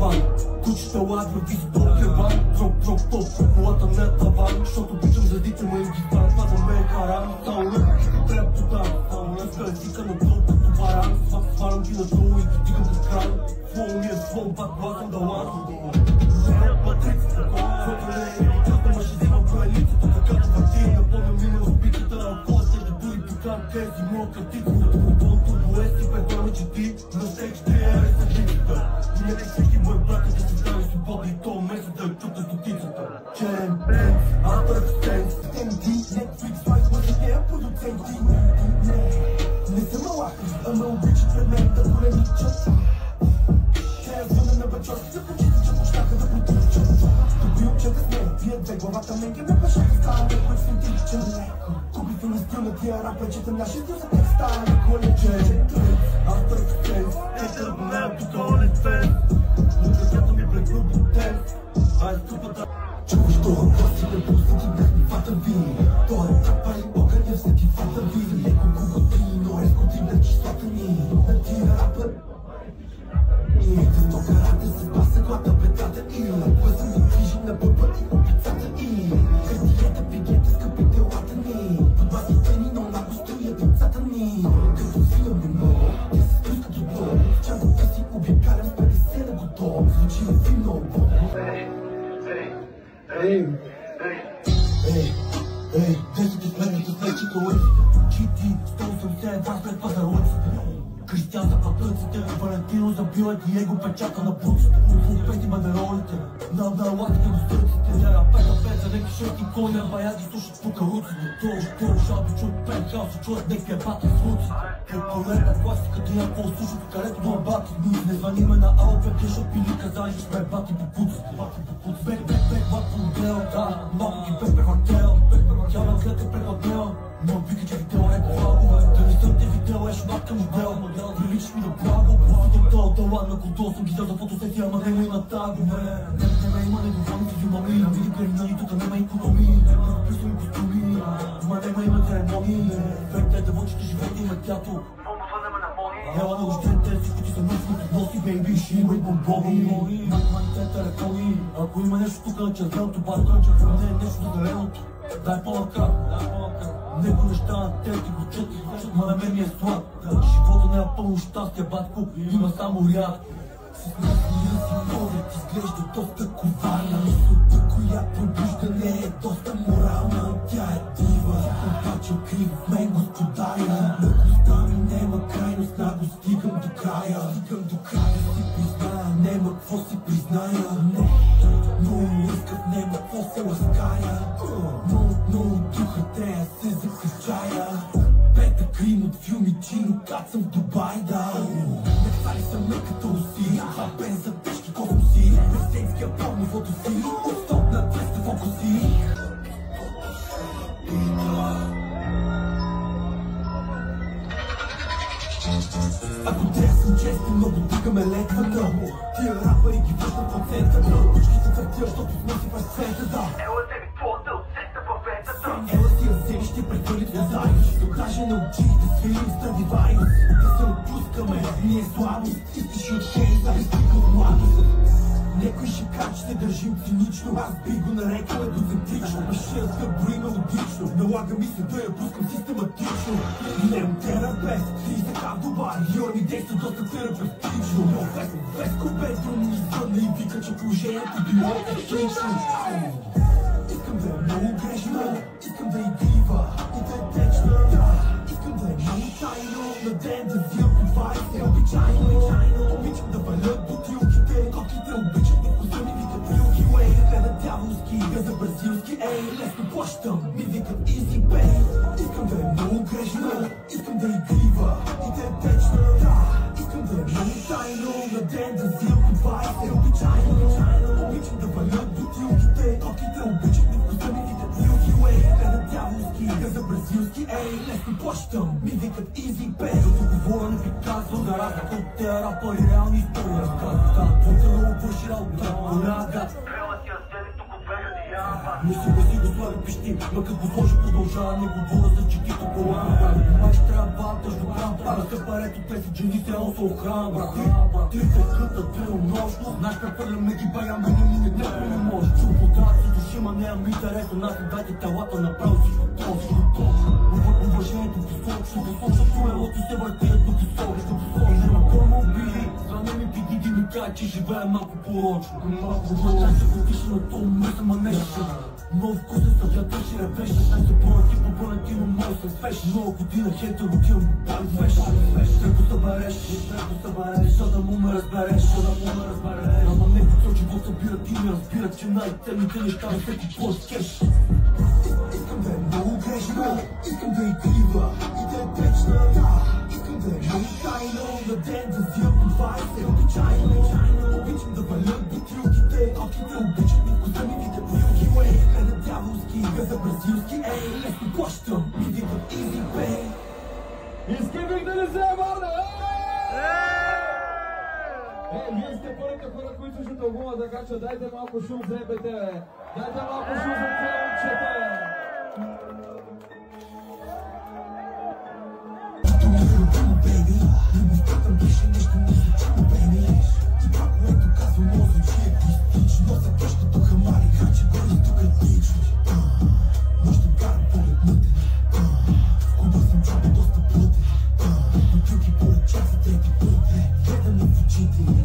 таван. Кучета лайк на визи до кебан. Дроп топ, колата не е таван. Защото обичам задите ме и ги спарам. Това за мен е харам. Само лък, като трябва тотал. Само не спрем сика на долу като баран. Сварам ги надолу и ги дигам до кран. Флоу ми е свон, пак гласам да лан. Матрицата, който не е елитата, ма ще взимам по елитата. Както върти, напълно мина в пиката. Алкола се да дури пикам, тези моя катица. Отбол турбулес и петрони, че ти на всеки ще е ресъдницата. Нека всеки мой брат да се стави свободни и то месец да чута стотицата. Черен пенс, Апърстенс, MD, Netflix, Vice, може не е продуценти. Не съм малаки, ама обичат пред мен да полемичат. Тя звъна на бачорки за почита, че почнаха да потичат. Добри момчета сме, вие две главата менке ме пашаха, става някой синтичен. Купи филм стил на тия рапечета, нашия стил за текст става някой лечен. Апърстенс, ета мен тук OnlyFans. Луката ми пред глупотен, а е ступата. Чуваш това глас и ме пуснати на нивата ви. Той е трапа и огъня в сетивата ви. Леко гуготи, но резко дигна числата ни. На тия рапът защо карате с баса глада бедата и лъпва съм да движим на бъба и обицата и картиета, пигета, скъпи делата ни. Под масите ни, но наго стоят децата ни. Като взимам много, те се спускат от долу. Чантата си обикалям с 50 на готово. Звучи на филно. Десет измените с лечите уиците. GT 182 след пазарлъците. Кристиан за пътъците, Валентино забила Диего печата на пуците. Пети бандеролите, на латите до сърците. Тяга пета за неки шети коня, баяди слушат по каруците. Торо шалби чуят пентхаус, чуят неки ебати с луците. Като лета класика, дия по-слушат карето до абати. Не звъниме на АОП, защото пили казали, че сме бати по пуците. Бек, бат по модел, да, много ги бек прехвъртел. Тя ме отлете прехвъртел, но вика, че видео е по-флаго. Да не съм те видео, е шматка модел. Приличаш ми да благо, просто това талант на култура съм ги дал за фотосесия, ама нема има тагове. Нема има недоволни физиономи, види криминали, тук нема икономии. Нема писали костюми, ама нема има церемонии. Векте да вълчите живота има тято. Ела да ощете, всичко ти са носи, бейби, ще има и бомбони. Махманите телефони, ако има нещо тук на червеното, барка на червеното, не е нещо за зеленото. Дай по-лъка, него неща на те ти го чети, ма на мен ми е слаб. Живота не е пълно щастие, батко, има само рядко. С мисля си поглед изглежда доста коварна. Мисълта, която пробужда, не е доста морална. Тя е дива, обаче укрива в мен господаря. Мъкостта ми нема крайност, наго стигам до края. Си призная, нема какво си призная. Но лъскав нема какво се лаская. Но духа трябва се закачая. Пета крим от филми, чино, кацам в Дубай, да. Нахвали съм ме като руси, два бенза, тежки космоси. Президентския пол нивото си, от стоп на 200 фокуси. Ако трябва съм честен, много тука ме летва много. Тия рапъри ги вършат в центъра. Почките твърдя, защото сноси през центъра, да. Ела се ми твоя да усета в ветата. Ела си я вземи, ще прехвърли в заедност. Даже не учи да свирим Страдивариус. Да се отпускаме, ние слабост. Искаш от шейза, изтика от младост. Некой ще каже, че се държим цинично. Аз би го нарекал егоцентрично. Машината брои мелодично. Налага ми се да я пускам систематично. Нем терапевт, ти се кав добар. Йорни действа доста терапевтично. Но веско бедро ми извънна и вика, че положението било отлично. Искам да е много грешна, искам да е игрива и да е течна. Искам да е много тайно, на ден да взимам по 20. Обичайно, обичам да валят бутилките. Котките обичат да вкуса ми викат Milky Way. Гледа дяволски, газа бразилски, ей, лесно плащам, ми викат Easy Pay. Искам да е много грешна, искам да е игрива и да е течна. Искам да е много тайно, на ден да взимам по 20. Обичайно, обичам да валят бутилките. Котките обичат да вкуса ми викат Milky Way. Гледа дяволски, газа бразилски, ей, лесно плащам, ми викат Easy Pay. Като говоря не ви казвам, за разлика от тези рапъри реални истории разказват. Твоята много по-шира от това, голяма гад. Не си го слагам пещи. Но като го сложи продължава, не говоря за чекито кола. Май ще трябва балтъж до брам. Пара се парето, те си джени, трябва са охрана, брат. Трите къта, денонощно. Знаеш, прехвърляме ги баяме, не може. Чупотраци, души, ма нямам интересно. Нас не дайте талата, направо всичко то. Уважението посочно, чуелото се въртият до посочно. И не ма кой ме убили, звъня ми пидиди ми кажа, че живее малко порочно. Ще се годиша на това мисъл, ма нещо. Много вкусен съвят, ще ревеш. Дай се броя ти по бронетино, мой се свеш. Много година хейтер отивам, пали свеш. Тръко събереш, за да му ме разбереш. Ама не по че го събират и ми разбират, че най-ценните неща на всеки пост кеш. Искам да е много грешна, искам да е крива и да е течна. Искам да е много тайна, на ден да взимам по 20, обичайно. Обичам да валят бутилките, оките обичат ми вкусаните бутилки. Гледа дяволски, газа бразилски, лесно плащам, ми викат easy pay. Изкивих да не се върна! Вие сте първите хора, които ще тългуват, така че дайте малко шум за ЕБТ, дайте малко шум за целчета. Гледам на в очите